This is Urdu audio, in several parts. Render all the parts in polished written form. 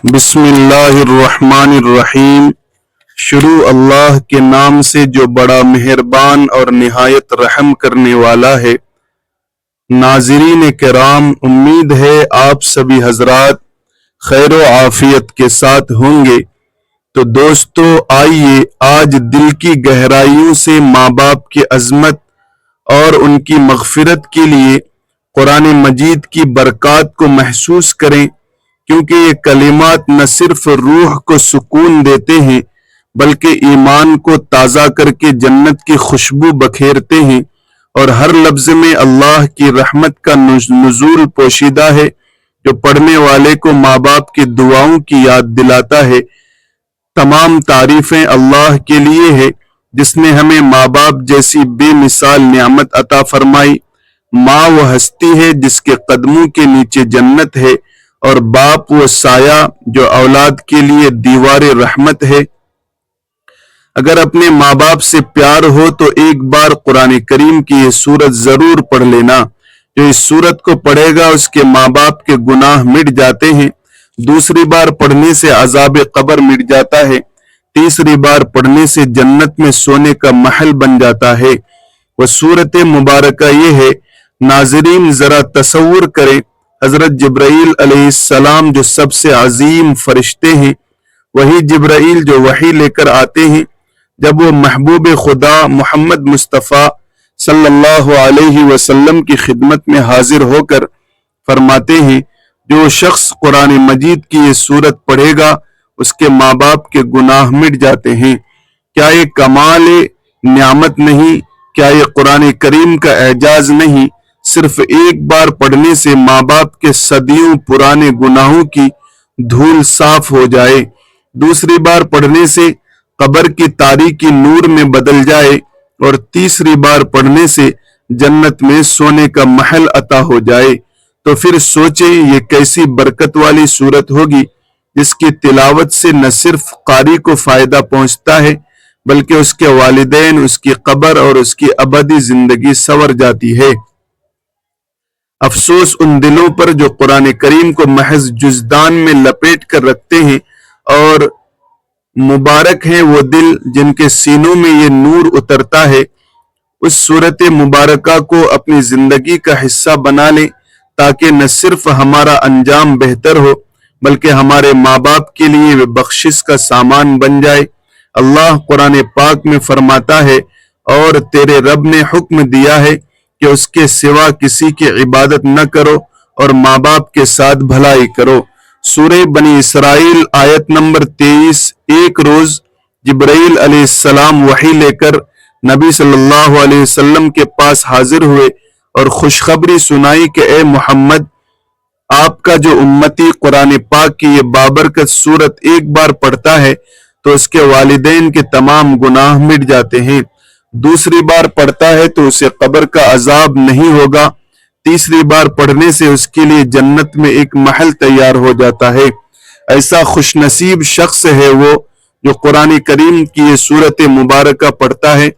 بسم اللہ الرحمن الرحیم۔ شروع اللہ کے نام سے جو بڑا مہربان اور نہایت رحم کرنے والا ہے۔ ناظرین کرام، امید ہے آپ سبھی حضرات خیر و عافیت کے ساتھ ہوں گے۔ تو دوستو، آئیے آج دل کی گہرائیوں سے ماں باپ کی عظمت اور ان کی مغفرت کے لیے قرآن مجید کی برکات کو محسوس کریں، کیونکہ یہ کلمات نہ صرف روح کو سکون دیتے ہیں بلکہ ایمان کو تازہ کر کے جنت کی خوشبو بکھیرتے ہیں، اور ہر لفظ میں اللہ کی رحمت کا نزول پوشیدہ ہے جو پڑھنے والے کو ماں باپ کی دعاؤں کی یاد دلاتا ہے۔ تمام تعریفیں اللہ کے لیے ہے جس نے ہمیں ماں باپ جیسی بے مثال نعمت عطا فرمائی۔ ماں وہ ہستی ہے جس کے قدموں کے نیچے جنت ہے، اور باپ وہ سایہ جو اولاد کے لیے دیوار رحمت ہے۔ اگر اپنے ماں باپ سے پیار ہو تو ایک بار قرآن کریم کی یہ سورت ضرور پڑھ لینا۔ جو اس سورت کو پڑھے گا اس کے ماں باپ کے گناہ مٹ جاتے ہیں۔ دوسری بار پڑھنے سے عذاب قبر مٹ جاتا ہے۔ تیسری بار پڑھنے سے جنت میں سونے کا محل بن جاتا ہے۔ وہ سورت مبارکہ یہ ہے، ناظرین ذرا تصور کریں، حضرت جبرائیل علیہ السلام جو سب سے عظیم فرشتے ہیں، وہی جبرائیل جو وحی لے کر آتے ہیں، جب وہ محبوب خدا محمد مصطفیٰ صلی اللہ علیہ وسلم کی خدمت میں حاضر ہو کر فرماتے ہیں، جو شخص قرآن مجید کی یہ سورت پڑھے گا اس کے ماں باپ کے گناہ مٹ جاتے ہیں۔ کیا یہ کمال نعمت نہیں؟ کیا یہ قرآن کریم کا اعجاز نہیں؟ صرف ایک بار پڑھنے سے ماں باپ کے صدیوں پرانے گناہوں کی دھول صاف ہو جائے، دوسری بار پڑھنے سے قبر کی تاریکی نور میں بدل جائے، اور تیسری بار پڑھنے سے جنت میں سونے کا محل عطا ہو جائے، تو پھر سوچیں یہ کیسی برکت والی سورت ہوگی جس کی تلاوت سے نہ صرف قاری کو فائدہ پہنچتا ہے بلکہ اس کے والدین، اس کی قبر اور اس کی ابدی زندگی سنور جاتی ہے۔ افسوس ان دلوں پر جو قرآن کریم کو محض جزدان میں لپیٹ کر رکھتے ہیں، اور مبارک ہیں وہ دل جن کے سینوں میں یہ نور اترتا ہے۔ اس صورت مبارکہ کو اپنی زندگی کا حصہ بنا لیں تاکہ نہ صرف ہمارا انجام بہتر ہو بلکہ ہمارے ماں باپ کے لیے وہ بخشش کا سامان بن جائے۔ اللہ قرآن پاک میں فرماتا ہے، اور تیرے رب نے حکم دیا ہے کہ اس کے سوا کسی کی عبادت نہ کرو اور ماں باپ کے ساتھ بھلائی کرو۔ سورہ بنی اسرائیل آیت نمبر 23۔ ایک روز جبرائیل علیہ السلام وحی لے کر نبی صلی اللہ علیہ وسلم کے پاس حاضر ہوئے اور خوشخبری سنائی کہ اے محمد، آپ کا جو امتی قرآن پاک کی یہ بابرکت سورت ایک بار پڑھتا ہے تو اس کے والدین کے تمام گناہ مٹ جاتے ہیں، دوسری بار پڑھتا ہے تو اسے قبر کا عذاب نہیں ہوگا، تیسری بار پڑھنے سے اس کے لیے جنت میں ایک محل تیار ہو جاتا ہے۔ ایسا خوش نصیب شخص ہے وہ جو قرآن کریم کی یہ سورت مبارکہ پڑھتا ہے۔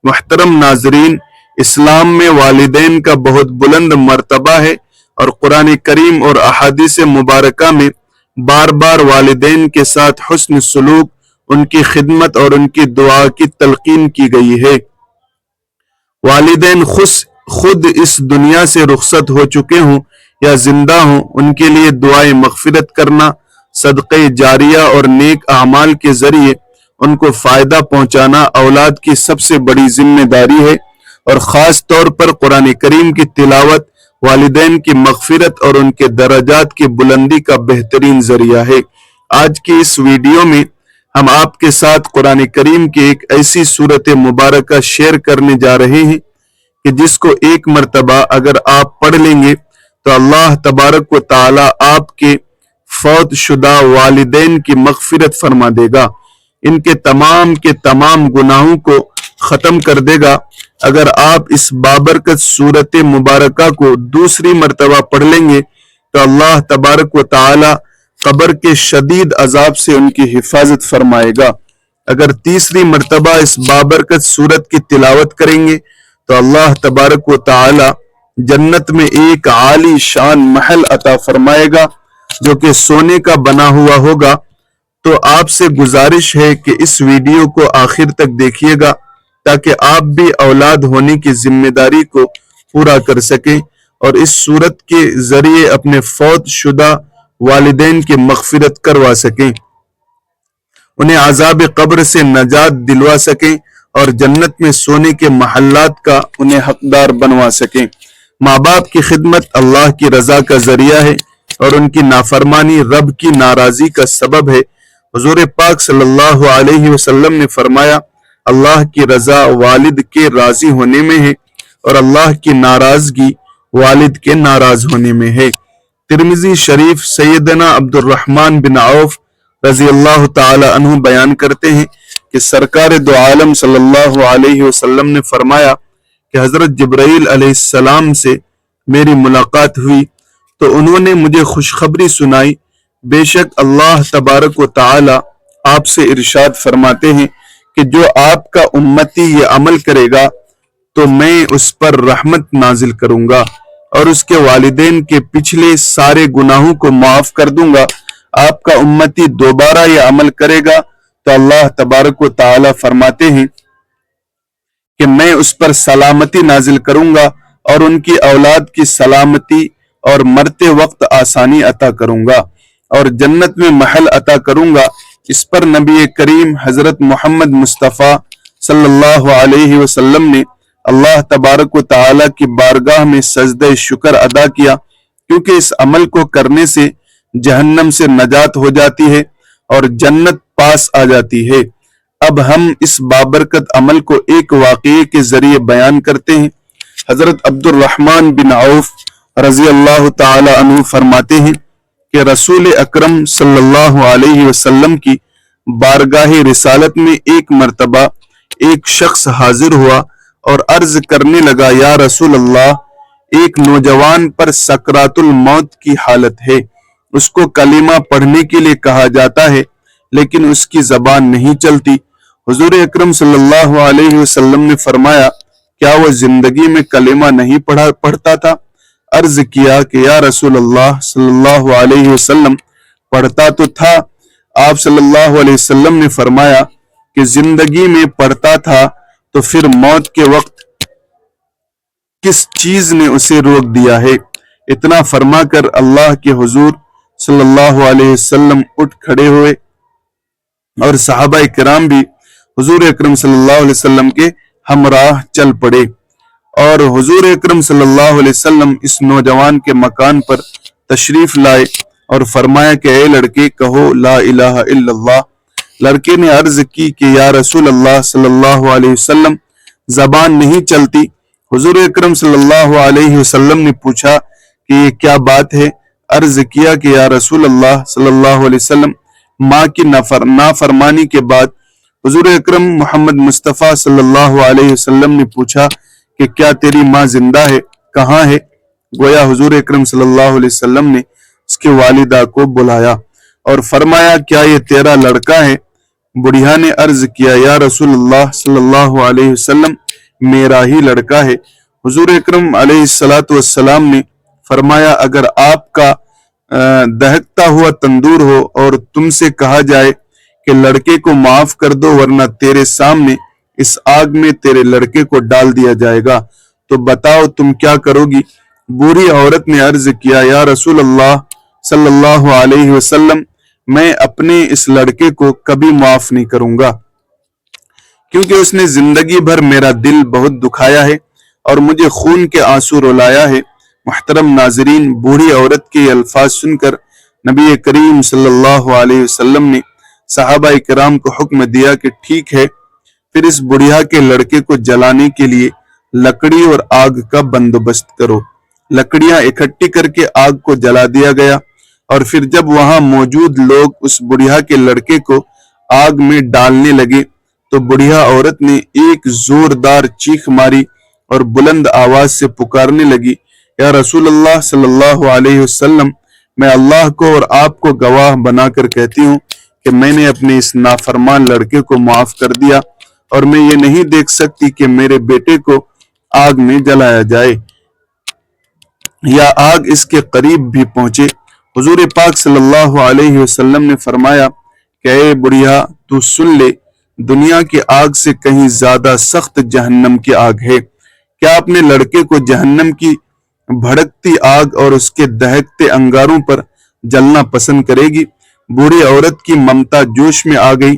محترم ناظرین، اسلام میں والدین کا بہت بلند مرتبہ ہے، اور قرآن کریم اور احادیث مبارکہ میں بار بار والدین کے ساتھ حسن سلوک، ان کی خدمت اور ان کی دعا کی تلقین کی گئی ہے۔ والدین خود اس دنیا سے رخصت ہو چکے ہوں یا زندہ ہوں، ان کے لیے دعائیں مغفرت کرنا، صدقہ جاریہ اور نیک اعمال کے ذریعے ان کو فائدہ پہنچانا اولاد کی سب سے بڑی ذمہ داری ہے، اور خاص طور پر قرآن کریم کی تلاوت والدین کی مغفرت اور ان کے درجات کی بلندی کا بہترین ذریعہ ہے۔ آج کی اس ویڈیو میں ہم آپ کے ساتھ قرآن کریم کی ایک ایسی سورت مبارکہ شیئر کرنے جا رہے ہیں کہ جس کو ایک مرتبہ اگر آپ پڑھ لیں گے تو اللہ تبارک و تعالی آپ کے فوت شدہ والدین کی مغفرت فرما دے گا، ان کے تمام گناہوں کو ختم کر دے گا۔ اگر آپ اس بابرکت سورت مبارکہ کو دوسری مرتبہ پڑھ لیں گے تو اللہ تبارک و تعالی قبر کے شدید عذاب سے ان کی حفاظت فرمائے گا۔ اگر تیسری مرتبہ اس بابرکت سورت کی تلاوت کریں گے تو اللہ تبارک و تعالی جنت میں ایک عالی شان محل عطا فرمائے گا۔ جو کہ سونے کا بنا ہوا ہوگا۔ تو آپ سے گزارش ہے کہ اس ویڈیو کو آخر تک دیکھیے گا تاکہ آپ بھی اولاد ہونے کی ذمہ داری کو پورا کر سکیں اور اس صورت کے ذریعے اپنے فوت شدہ والدین کی مغفرت کروا سکیں، انہیں عذاب قبر سے نجات دلوا سکیں اور جنت میں سونے کے محلات کا انہیں حقدار بنوا سکیں۔ ماں باپ کی خدمت اللہ کی رضا کا ذریعہ ہے اور ان کی نافرمانی رب کی ناراضی کا سبب ہے۔ حضور پاک صلی اللہ علیہ وسلم نے فرمایا، اللہ کی رضا والد کے راضی ہونے میں ہے اور اللہ کی ناراضگی والد کے ناراض ہونے میں ہے۔ ترمذی شریف سیدنا عبد الرحمن بن عوف رضی اللہ تعالی عنہ بیان کرتے ہیں کہ سرکار دو عالم صلی اللہ علیہ وسلم نے فرمایا کہ حضرت جبرائیل علیہ السلام سے میری ملاقات ہوئی تو انہوں نے مجھے خوشخبری سنائی، بے شک اللہ تبارک و تعالی آپ سے ارشاد فرماتے ہیں کہ جو آپ کا امتی یہ عمل کرے گا تو میں اس پر رحمت نازل کروں گا اور اس کے والدین کے پچھلے سارے گناہوں کو معاف کر دوں گا۔ آپ کا امتی دوبارہ یہ عمل کرے گا تو اللہ تبارک و تعالی فرماتے ہیں کہ میں اس پر سلامتی نازل کروں گا اور ان کی اولاد کی سلامتی اور مرتے وقت آسانی عطا کروں گا اور جنت میں محل عطا کروں گا۔ اس پر نبی کریم حضرت محمد مصطفیٰ صلی اللہ علیہ وسلم نے اللہ تبارک و تعالی کی بارگاہ میں سجدہ شکر ادا کیا، کیونکہ اس عمل کو کرنے سے جہنم سے نجات ہو جاتی ہے اور جنت پاس آ جاتی ہے۔ اب ہم اس بابرکت عمل کو ایک واقعے کے ذریعے بیان کرتے ہیں۔ حضرت عبد الرحمن بن عوف رضی اللہ تعالی عنہ فرماتے ہیں کہ رسول اکرم صلی اللہ علیہ وسلم کی بارگاہ رسالت میں ایک مرتبہ ایک شخص حاضر ہوا اور عرض کرنے لگا، یا رسول اللہ، ایک نوجوان پر سکرات الموت کی حالت ہے، اس کو کلمہ پڑھنے کے لیے کہا جاتا ہے لیکن اس کی زبان نہیں چلتی۔ حضور اکرم صلی اللہ علیہ وسلم نے فرمایا، کیا وہ زندگی میں کلمہ نہیں پڑھتا تھا؟ عرض کیا کہ یا رسول اللہ صلی اللہ علیہ وسلم، پڑھتا تو تھا۔ آپ صلی اللہ علیہ وسلم نے فرمایا کہ زندگی میں پڑھتا تھا تو پھر موت کے وقت کس چیز نے اسے روک دیا ہے؟ اتنا فرما کر اللہ کے حضور صلی اللہ علیہ وسلم اٹھ کھڑے ہوئے اور صحابہ کرام بھی حضور اکرم صلی اللہ علیہ وسلم کے ہمراہ چل پڑے اور حضور اکرم صلی اللہ علیہ وسلم اس نوجوان کے مکان پر تشریف لائے اور فرمایا کہ اے لڑکے، کہو لا الہ الا اللہ۔ لڑکے نے عرض کی کہ یا رسول اللہ صلی اللہ علیہ وسلم، زبان نہیں چلتی۔ حضور اکرم صلی اللہ علیہ وسلم نے پوچھا کہ یہ کیا بات ہے؟ عرض کیا کہ یا رسول اللہ صلی اللہ علیہ وسلم، ماں کی نافرمانی کے بعد حضور اکرم محمد مصطفیٰ صلی اللہ علیہ وسلم نے پوچھا کہ کیا تیری ماں زندہ ہے؟ کہاں ہے؟ گویا حضور اکرم صلی اللہ علیہ وسلم نے اس کے والدہ کو بلایا اور فرمایا، کیا یہ تیرا لڑکا ہے؟ بڑھیا نے عرض کیا، یا رسول اللہ صلی اللہ علیہ وسلم، میرا ہی لڑکا ہے۔ حضور اکرم علیہ السلام نے فرمایا، اگر آپ کا دہکتا ہوا تندور ہو اور تم سے کہا جائے کہ لڑکے کو معاف کر دو ورنہ تیرے سامنے اس آگ میں تیرے لڑکے کو ڈال دیا جائے گا، تو بتاؤ تم کیا کرو گی؟ بوڑھی عورت نے عرض کیا، یا رسول اللہ صلی اللہ علیہ وسلم، میں اپنے اس لڑکے کو کبھی معاف نہیں کروں گا، کیونکہ اس نے زندگی بھر میرا دل بہت دکھایا ہے اور مجھے خون کے آنسو رلایا ہے۔ محترم ناظرین، بوڑھی عورت کے الفاظ سن کر نبی کریم صلی اللہ علیہ وسلم نے صحابہ کرام کو حکم دیا کہ ٹھیک ہے، پھر اس بڑھیا کے لڑکے کو جلانے کے لیے لکڑی اور آگ کا بندوبست کرو۔ لکڑیاں اکٹھی کر کے آگ کو جلا دیا گیا اور پھر جب وہاں موجود لوگ اس بڑھیا کے لڑکے کو آگ میں ڈالنے لگے تو بڑھیا عورت نے ایک زوردار چیخ ماری اور بلند آواز سے پکارنے لگی، یا رسول اللہ صلی اللہ علیہ وسلم، میں اللہ کو اور آپ کو گواہ بنا کر کہتی ہوں کہ میں نے اپنے اس نافرمان لڑکے کو معاف کر دیا اور میں یہ نہیں دیکھ سکتی کہ میرے بیٹے کو آگ میں جلایا جائے یا آگ اس کے قریب بھی پہنچے۔ حضور پاک صلی اللہ علیہ وسلم نے فرمایا کہ اے بڑھیا تو سن لے، دنیا کی آگ سے کہیں زیادہ سخت جہنم کی آگ ہے۔ کیا اپنے لڑکے کو جہنم کی بھڑکتی آگ اور اس کے دہکتے انگاروں پر جلنا پسند کرے گی؟ بوڑھی عورت کی ممتا جوش میں آ گئی،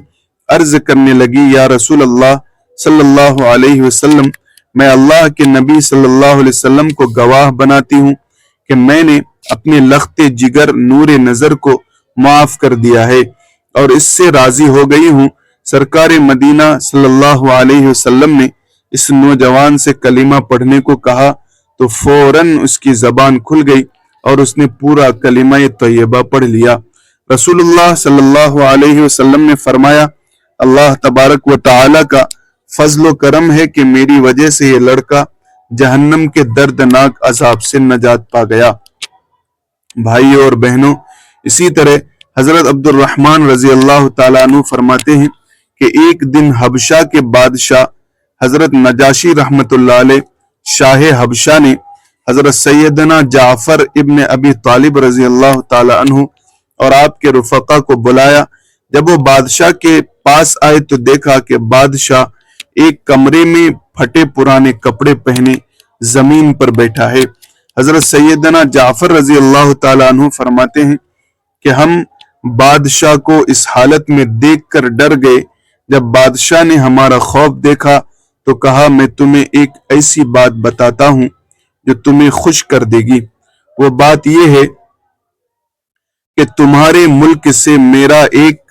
عرض کرنے لگی یا رسول اللہ صلی اللہ علیہ وسلم، میں اللہ کے نبی صلی اللہ علیہ وسلم کو گواہ بناتی ہوں کہ میں نے اپنے لخت جگر نور نظر کو معاف کر دیا ہے اور اس سے راضی ہو گئی ہوں۔ سرکار مدینہ صلی اللہ علیہ وسلم نے اس نوجوان سے کلمہ پڑھنے کو کہا تو فوراً اس کی زبان کھل گئی اور اس نے پورا کلمہ طیبہ پڑھ لیا۔ رسول اللہ صلی اللہ علیہ وسلم نے فرمایا اللہ تبارک و تعالی کا فضل و کرم ہے کہ میری وجہ سے یہ لڑکا جہنم کے دردناک عذاب سے نجات پا گیا۔ بھائیوں اور بہنوں، اسی طرح حضرت عبد الرحمن رضی اللہ تعالیٰ عنہ فرماتے ہیں کہ ایک دن حبشہ کے بادشاہ حضرت نجاشی رحمت اللہ علیہ شاہ حبشہ نے حضرت سیدنا جعفر ابن ابی طالب رضی اللہ تعالیٰ عنہ اور آپ کے رفقا کو بلایا۔ جب وہ بادشاہ کے پاس آئے تو دیکھا کہ بادشاہ ایک کمرے میں پھٹے پرانے کپڑے پہنے زمین پر بیٹھا ہے۔ حضرت سیدنا جعفر رضی اللہ تعالیٰ عنہ فرماتے ہیں کہ ہم بادشاہ کو اس حالت میں دیکھ کر ڈر گئے۔ جب بادشاہ نے ہمارا خوف دیکھا تو کہا میں تمہیں ایک ایسی بات بتاتا ہوں جو تمہیں خوش کر دے گی۔ وہ بات یہ ہے کہ تمہارے ملک سے میرا ایک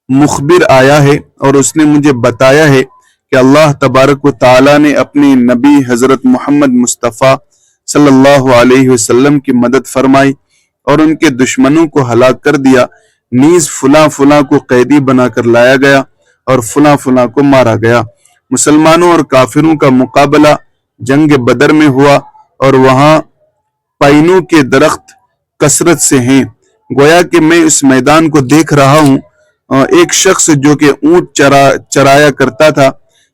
مخبر آیا ہے اور اس نے مجھے بتایا ہے کہ اللہ تبارک و تعالیٰ نے اپنے نبی حضرت محمد مصطفیٰ صلی اللہ علیہ وسلم کی مدد فرمائی اور ان کے دشمنوں کو ہلاک کر دیا، نیز فلاں فلاں کو قیدی بنا کر لایا گیا اور فلاں فلاں کو مارا گیا۔ مسلمانوں اور کافروں کا مقابلہ جنگ بدر میں ہوا اور وہاں پینوں کے درخت کثرت سے ہیں، گویا کہ میں اس میدان کو دیکھ رہا ہوں۔ ایک شخص جو کہ اونٹ چرایا کرتا تھا،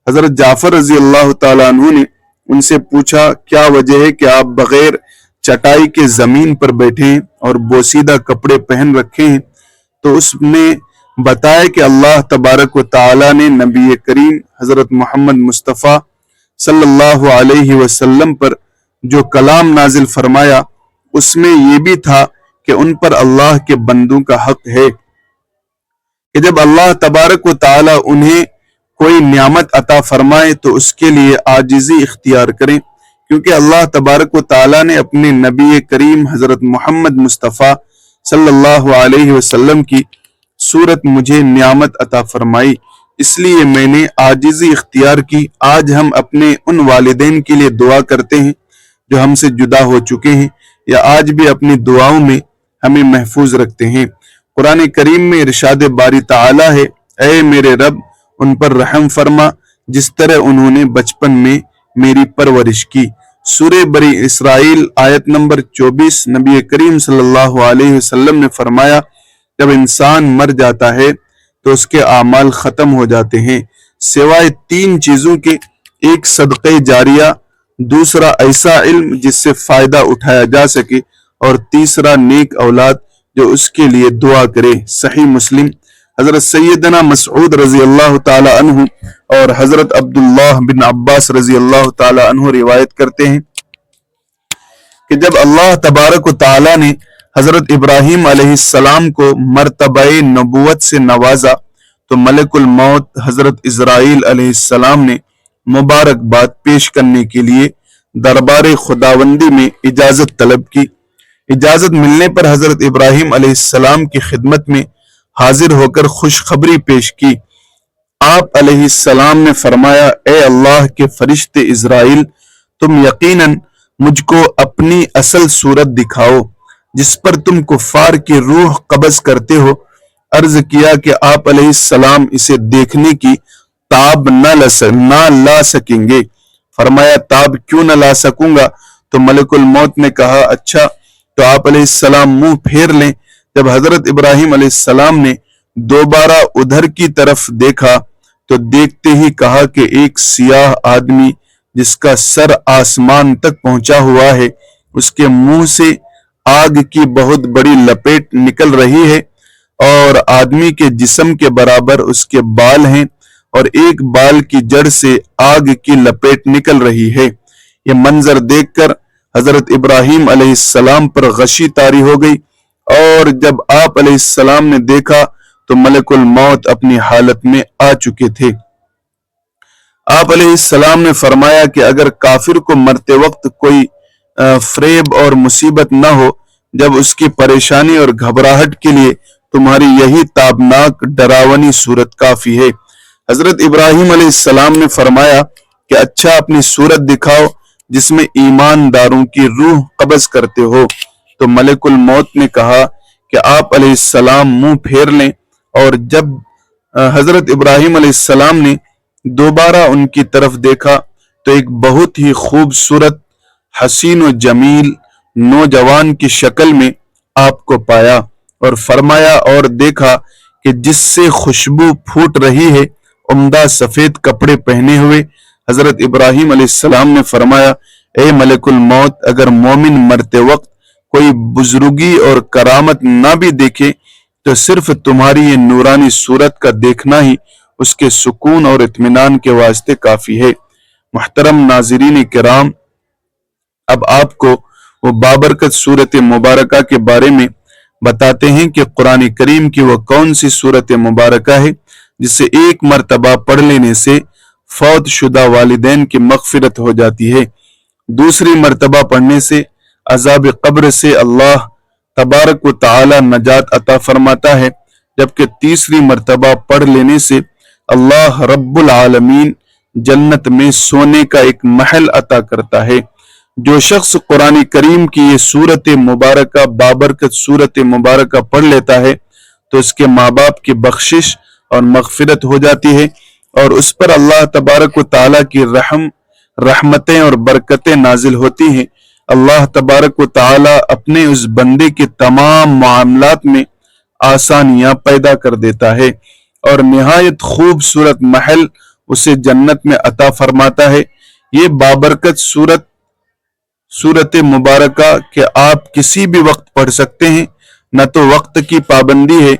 حضرت جعفر رضی اللہ تعالیٰ عنہ نے ان سے پوچھا کیا وجہ ہے کہ آپ بغیر چٹائی کے زمین پر بیٹھے ہیں اور بوسیدہ کپڑے پہن رکھے ہیں؟ تو اس نے بتایا کہ اللہ تبارک و تعالیٰ نے نبی کریم حضرت محمد مصطفیٰ صلی اللہ علیہ وسلم پر جو کلام نازل فرمایا اس میں یہ بھی تھا کہ ان پر اللہ کے بندوں کا حق ہے کہ جب اللہ تبارک و تعالیٰ انہیں کوئی نعمت عطا فرمائے تو اس کے لیے عاجزی اختیار کریں، کیونکہ اللہ تبارک و تعالیٰ نے اپنے نبی کریم حضرت محمد مصطفیٰ صلی اللہ علیہ وسلم کی صورت مجھے نعمت عطا فرمائی، اس لیے میں نے عاجزی اختیار کی۔ آج ہم اپنے ان والدین کے لیے دعا کرتے ہیں جو ہم سے جدا ہو چکے ہیں یا آج بھی اپنی دعاؤں میں ہمیں محفوظ رکھتے ہیں۔ قرآن کریم میں ارشاد باری تعالیٰ ہے اے میرے رب ان پر رحم فرما جس طرح انہوں نے بچپن میں میری پرورش کی۔ سورہ بنی اسرائیل آیت نمبر 24۔ نبی کریم صلی اللہ علیہ وسلم نے فرمایا جب انسان مر جاتا ہے تو اس کے اعمال ختم ہو جاتے ہیں سوائے تین چیزوں کے، ایک صدقہ جاریہ، دوسرا ایسا علم جس سے فائدہ اٹھایا جا سکے، اور تیسرا نیک اولاد جو اس کے لیے دعا کرے۔ صحیح مسلم۔ حضرت سیدنا مسعود رضی اللہ تعالی عنہ اور حضرت عبداللہ بن عباس رضی اللہ تعالی عنہ روایت کرتے ہیں کہ جب اللہ تبارک و تعالی نے حضرت ابراہیم علیہ السلام کو مرتبہ نبوت سے نوازا تو ملک الموت حضرت اسرائیل علیہ السلام نے مبارکباد پیش کرنے کے لیے دربار خداوندی میں اجازت طلب کی۔ اجازت ملنے پر حضرت ابراہیم علیہ السلام کی خدمت میں حاضر ہو کر خوشخبری پیش کی۔ آپ علیہ السلام نے فرمایا اے اللہ کے فرشتے اسرائیل، تم یقیناً مجھ کو اپنی اصل صورت دکھاؤ جس پر تم کفار کی روح قبض کرتے ہو۔ عرض کیا کہ آپ علیہ السلام اسے دیکھنے کی تاب نہ لا سکیں گے۔ فرمایا تاب کیوں نہ لا سکوں گا؟ تو ملک الموت نے کہا اچھا تو آپ علیہ السلام منہ پھیر لیں۔ جب حضرت ابراہیم علیہ السلام نے دوبارہ ادھر کی طرف دیکھا تو دیکھتے ہی کہا کہ ایک سیاہ آدمی جس کا سر آسمان تک پہنچا ہوا ہے، اس کے منہ سے آگ کی بہت بڑی لپیٹ نکل رہی ہے اور آدمی کے جسم کے برابر اس کے بال ہیں اور ایک بال کی جڑ سے آگ کی لپیٹ نکل رہی ہے۔ یہ منظر دیکھ کر حضرت ابراہیم علیہ السلام پر غشی طاری ہو گئی، اور جب آپ علیہ السلام نے دیکھا تو ملک الموت اپنی حالت میں آ چکے تھے۔ آپ علیہ السلام نے فرمایا کہ اگر کافر کو مرتے وقت کوئی فریب اور مصیبت نہ ہو، جب اس کی پریشانی اور گھبراہٹ کے لیے تمہاری یہی تابناک ڈراونی صورت کافی ہے۔ حضرت ابراہیم علیہ السلام نے فرمایا کہ اچھا اپنی صورت دکھاؤ جس میں ایمانداروں کی روح قبض کرتے ہو۔ تو ملک الموت نے کہا کہ آپ علیہ السلام منہ پھیر لیں، اور جب حضرت ابراہیم علیہ السلام نے دوبارہ ان کی طرف دیکھا تو ایک بہت ہی خوبصورت، حسین و جمیل نوجوان کی شکل میں آپ کو پایا، اور فرمایا اور دیکھا کہ جس سے خوشبو پھوٹ رہی ہے، عمدہ سفید کپڑے پہنے ہوئے۔ حضرت ابراہیم علیہ السلام نے فرمایا، اے ملک الموت، اگر مومن مرتے وقت کوئی بزرگی اور کرامت نہ بھی دیکھے تو صرف تمہاری یہ نورانی صورت کا دیکھنا ہی اس کے سکون اور اطمینان کے واسطے کافی ہے۔ محترم ناظرین کرام، اب آپ کو وہ بابرکت صورت مبارکہ کے بارے میں بتاتے ہیں کہ قرآن کریم کی وہ کون سی صورت مبارکہ ہے جسے ایک مرتبہ پڑھ لینے سے فوت شدہ والدین کی مغفرت ہو جاتی ہے، دوسری مرتبہ پڑھنے سے عذاب قبر سے اللہ تبارک و تعالی نجات عطا فرماتا ہے، جبکہ تیسری مرتبہ پڑھ لینے سے اللہ رب العالمین جنت میں سونے کا ایک محل عطا کرتا ہے۔ جو شخص قرآن کریم کی یہ صورت مبارکہ بابرکت صورت مبارکہ پڑھ لیتا ہے تو اس کے ماں باپ کی بخشش اور مغفرت ہو جاتی ہے، اور اس پر اللہ تبارک و تعالیٰ کی رحمتیں اور برکتیں نازل ہوتی ہیں۔ اللہ تبارک و تعالیٰ اپنے اس بندے کے تمام معاملات میں آسانیاں پیدا کر دیتا ہے اور نہایت خوبصورت محل اسے جنت میں عطا فرماتا ہے۔ یہ بابرکت صورت مبارکہ کہ آپ کسی بھی وقت پڑھ سکتے ہیں، نہ تو وقت کی پابندی ہے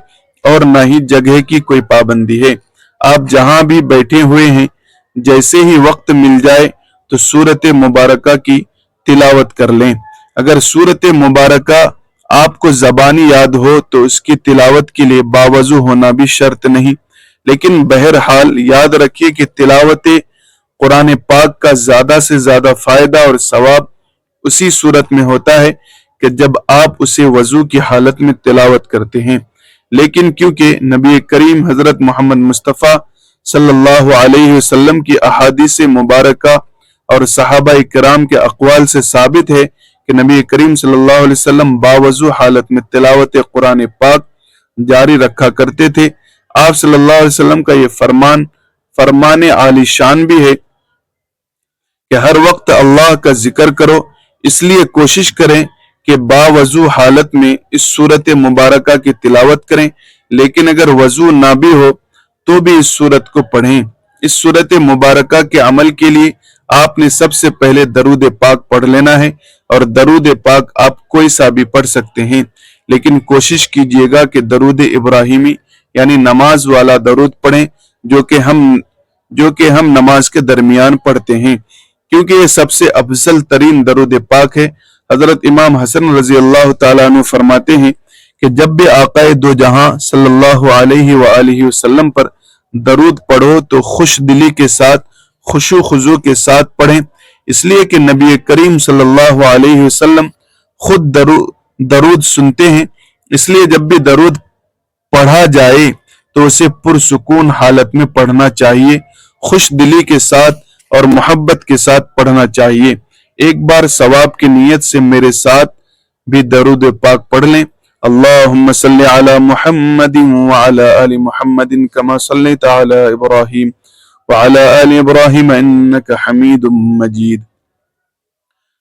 اور نہ ہی جگہ کی کوئی پابندی ہے۔ آپ جہاں بھی بیٹھے ہوئے ہیں، جیسے ہی وقت مل جائے تو صورت مبارکہ کی تلاوت کر لیں۔ اگر صورت مبارکہ آپ کو زبانی یاد ہو تو اس کی تلاوت کے لیے باوضو ہونا بھی شرط نہیں، لیکن بہرحال یاد رکھیے کہ تلاوت قرآن پاک کا زیادہ سے زیادہ فائدہ اور ثواب اسی صورت میں ہوتا ہے کہ جب آپ اسے وضو کی حالت میں تلاوت کرتے ہیں، لیکن کیونکہ نبی کریم حضرت محمد مصطفیٰ صلی اللہ علیہ وسلم کی احادیث مبارکہ اور صحابہ کرام کے اقوال سے ثابت ہے کہ نبی کریم صلی اللہ علیہ وسلم باوضو حالت میں تلاوت قرآن پاک جاری رکھا کرتے تھے۔ آپ صلی اللہ علیہ وسلم کا یہ فرمان عالی شان بھی ہے کہ ہر وقت اللہ کا ذکر کرو، اس لیے کوشش کریں کہ باوضو حالت میں اس صورت مبارکہ کی تلاوت کریں، لیکن اگر وضو نہ بھی ہو تو بھی اس صورت کو پڑھیں۔ اس صورت مبارکہ کے عمل کے لیے آپ نے سب سے پہلے درود پاک پڑھ لینا ہے، اور درود پاک آپ کوئی سا بھی پڑھ سکتے ہیں، لیکن کوشش کیجیے گا کہ درود ابراہیمی یعنی نماز والا درود پڑھیں جو کہ ہم نماز کے درمیان پڑھتے ہیں، کیونکہ یہ سب سے افضل ترین درود پاک ہے۔ حضرت امام حسن رضی اللہ تعالیٰ عنہ فرماتے ہیں کہ جب بھی آقا دو جہاں صلی اللہ علیہ وآلہ وسلم پر درود پڑھو تو خوش دلی کے ساتھ، خشوع خضوع کے ساتھ پڑھیں، اس لیے کہ نبی کریم صلی اللہ علیہ وسلم خود درود سنتے ہیں، اس لیے جب بھی درود پڑھا جائے تو اسے پرسکون حالت میں پڑھنا چاہیے، خوش دلی کے ساتھ اور محبت کے ساتھ پڑھنا چاہیے۔ ایک بار ثواب کی نیت سے میرے ساتھ بھی درود پاک پڑھ لیں۔ اللہم صلی علی محمد وعلی آل محمد کما صلیت علی ابراہیم وعلی آل ابراہیم انک حمید مجید۔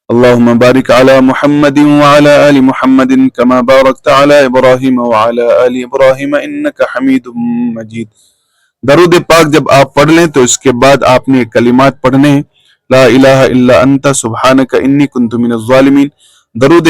اللہم بارک علی محمد وعلی آل محمد کما بارکت علی ابراہیم وعلی آل ابراہیم انک حمید مجید۔ درود پاک جب آپ پڑھ لیں تو اس کے بعد آپ نے کلمات پڑھنے ہیں، لا الہ الا انت سبحانک انی کنت من الظالمین، درود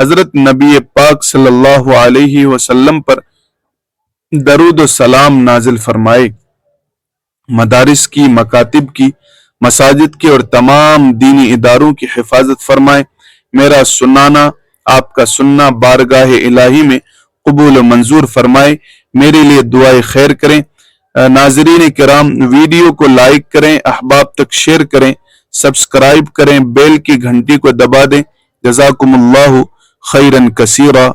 حضرت نبی پاک صلی اللہ علیہ وسلم پر درود و سلام نازل فرمائے، مدارس کی، مکاتب کی، مساجد کی اور تمام دینی اداروں کی حفاظت فرمائے۔ میرا سنانا، آپ کا سننا بارگاہ الہی میں قبول و منظور فرمائے۔ میرے لیے دعائے خیر کریں۔ ناظرین کرام، ویڈیو کو لائک کریں، احباب تک شیئر کریں، سبسکرائب کریں، بیل کی گھنٹی کو دبا دیں۔ جزاکم اللہ خیرا کثیرا۔